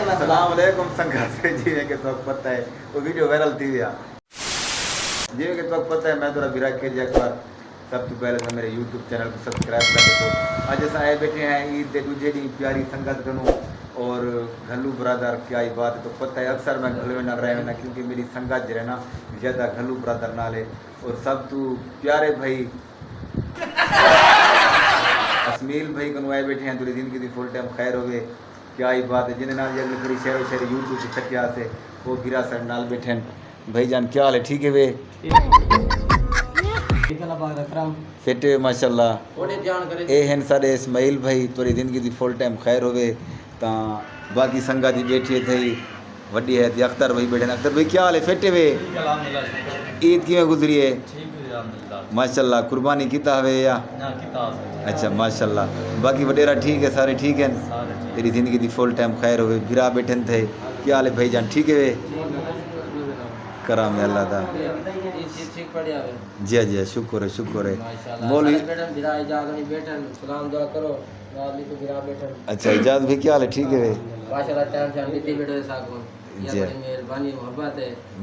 السلام علیکم سنگت سے جی کہ تو پتہ ہے وہ ویڈیو وائرل تھی ویا جی کہ تو پتہ ہے میں تو برا کے جی ایک بار سب تو پہلے تو میرے یوٹیوب چینل کو سبسکرائب کر دو آج ایسا آئے بیٹھے ہیں عید دے دوجے دی پیاری سنگت کنوں اور گھلو برادر کیا ہی بات ہے تو پتہ ہے اکثر میں گھلوے نہ رہے نا کیونکہ میری سنگت جو ہے نا زیادہ گھلو برادر نہ لے اور سب تو پیارے بھائی اسمیل بھائی کنو آئے بیٹھے ہیں تھوڑی زندگی دی فل ٹائم خیر ہوئے کیا ہی بات ہے جنہیں نال جگہ پوری شہر یوٹیوب سے چھکیا سے وہ گرا سر نال بیٹھے ہیں بھائی جان کیا حال ہے ٹھیک ہے وے فٹ ماشاءاللہ اے ہیں سارے اسماعیل بھائی تھوڑی زندگی دی فل ٹائم خیر ہوئے تا باقی سنگا دی بیٹھی تھی وڈی ہے تی اختر بھائی بیٹھے ہیں اختر بھائی کیا حال ہے فٹ وے عید کیویں گزری ہے ماشاءاللہ قربانی کیتا ہوئے یا اچھا ماشاءاللہ باقی وڈیرا ٹھیک ہے سارے ٹھیک ہیں تیری زندگی دی فل ٹائم خیر ہوئے بھرا بیٹھے تھے کیا حال ہے بھائی جان ٹھیک ہے کرام ہے اللہ دا جی جی شکر ہے مولوی اچھا اجازت بھی کیا حال ہے ٹھیک ہے جی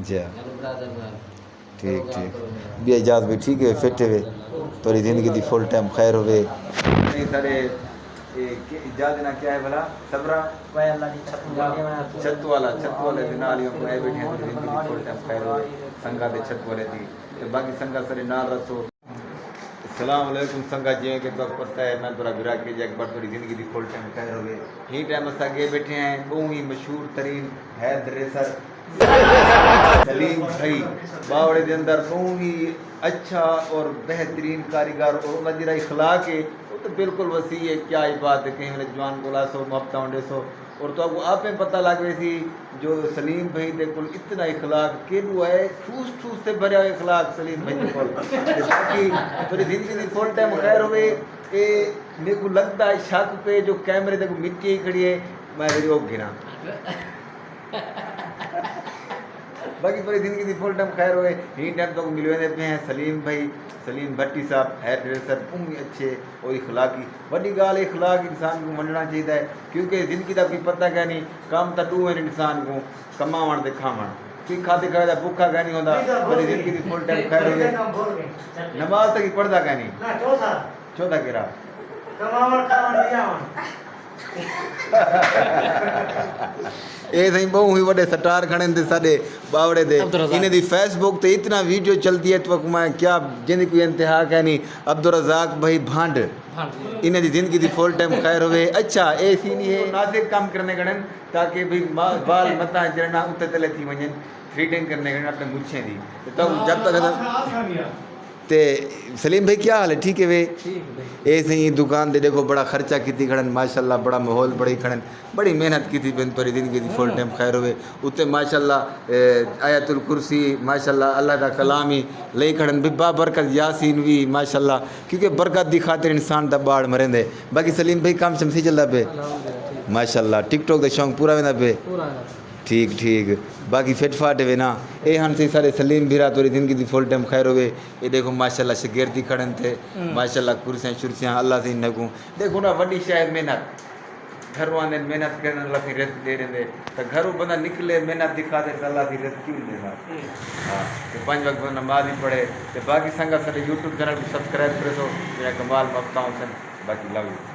جی ٹھیک بھی اجازت بھی ٹھیک ہے فٹ ہے توری زندگی دی فل ٹائم خیر ہوئے سارے اجازت نہ کیا ہے بھلا صبرا چھت والے دن نال ہم آئے بیٹھے ہیں زندگی دی فل ٹائم خیر ہوئے سنگا دے چھت والے دی تو باقی سنگا سارے نال رسو السلام علیکم سنگا جی کہ تو پتہ ہے میں تھوڑا برا کے ایک بار تھوڑی زندگی دی فل ٹائم خیر ہوئے ہی ٹائم اسا گئے بیٹھے ہیں بہت ہی مشہور ترین حید ریسر سلیم بھائی باوڑے دے اندر بہت ہی اچھا اور بہترین کاریگر اور انہاں جڑا اخلاق ہے وہ تو بالکل وسیع ہے کیا ہی بات ہے کہیں میرے جوان کو لاسو محبت ہونڈے سو اور تو آپ میں پتہ لگ رہی تھی جو سلیم بھائی دے کل اتنا اخلاق کیلو ہے ٹھوس ٹھوس سے بھریا اخلاق سلیم بھائی دے کل تاکہ تھوڑی زندگی دی فل ٹائم خیر ہوئے کہ میرے کو لگتا ہے شک پہ جو کیمرے دے کو مٹی ہی کھڑی ہے میں روک گنا باقی پوری زندگی دی فل ٹائم خیر ہوئے ہی ٹائم تو ملوے دیتے ہیں سلیم بھائی سلیم بھٹی صاحب ہیئر ڈریسر پونگی اچھے اور اخلاقی بڑی گال اخلاق انسان کو مننا چاہیے ہے کیونکہ زندگی دا کوئی پتہ کہ نہیں کام تا دو ہیں انسان کو کماون تے کھاون کوئی کھاتے کھاتے بھوکا کہ نہیں ہوتا پوری زندگی دی فل ٹائم خیر ہوئے نماز تک پڑھدا کہ نہیں چوتھا کرا کماون کھاون دیاون اے سائیں بہو ہی وڈے سٹار کھڑے تے ساڈے باوڑے دے انہیں دی فیس بک تے اتنا ویڈیو چلتی ہے تو میں کیا جن کوئی انتہا کہ نہیں عبدالرزاق بھائی بھانڈ انہیں دی زندگی دی فل ٹائم خیر ہوئے اچھا اے سی نہیں ہے نازک کام کرنے کھڑن تاکہ بھی بال متا جڑنا اتے تلے تھی ونجن تھریڈنگ کرنے کھڑن اپنے مچھیں دی تو جب تک تے سلیم بھائی کیا حال ہے ٹھیک ہے وے اے سہی دکان دے دیکھو بڑا خرچہ کیتی کھڑن ماشاءاللہ بڑا ماحول بڑی کھڑن بڑی محنت کیتی بن توری زندگی دی فل ٹائم خیر ہوئے اتے ماشاءاللہ آیت الکرسی ماشاءاللہ اللہ دا کلام ہی لے کھڑن بھی با برکت یاسین بھی ماشاءاللہ کیونکہ برکت دی خاطر انسان دا باڑ مرندے باقی سلیم بھائی کام شمسی چلدا پہ ماشاءاللہ ٹک ٹاک دا شوق پورا ویندا پہ ٹھیک باقی فٹ فاٹ ہوئے نا اے ہن سے سارے سلیم بھیرا توری زندگی دی فل ٹائم خیر ہوئے یہ دیکھو ماشاءاللہ شگردی کھڑن تھے ماشاءاللہ کرسیاں شرسیاں اللہ سے نگوں دیکھو نا وڈی شاید محنت گھروں آنے محنت کرنے اللہ سے رزق دے رہے تو گھروں بندہ نکلے محنت دکھا دے تو اللہ سے رزق کیوں دے گا ہاں تو 5 وقت نماز ہی پڑھے تو باقی سنگا سارے یوٹیوب چینل کو سبسکرائب کرے سو میرا کمال مفتاؤں سن باقی لو یو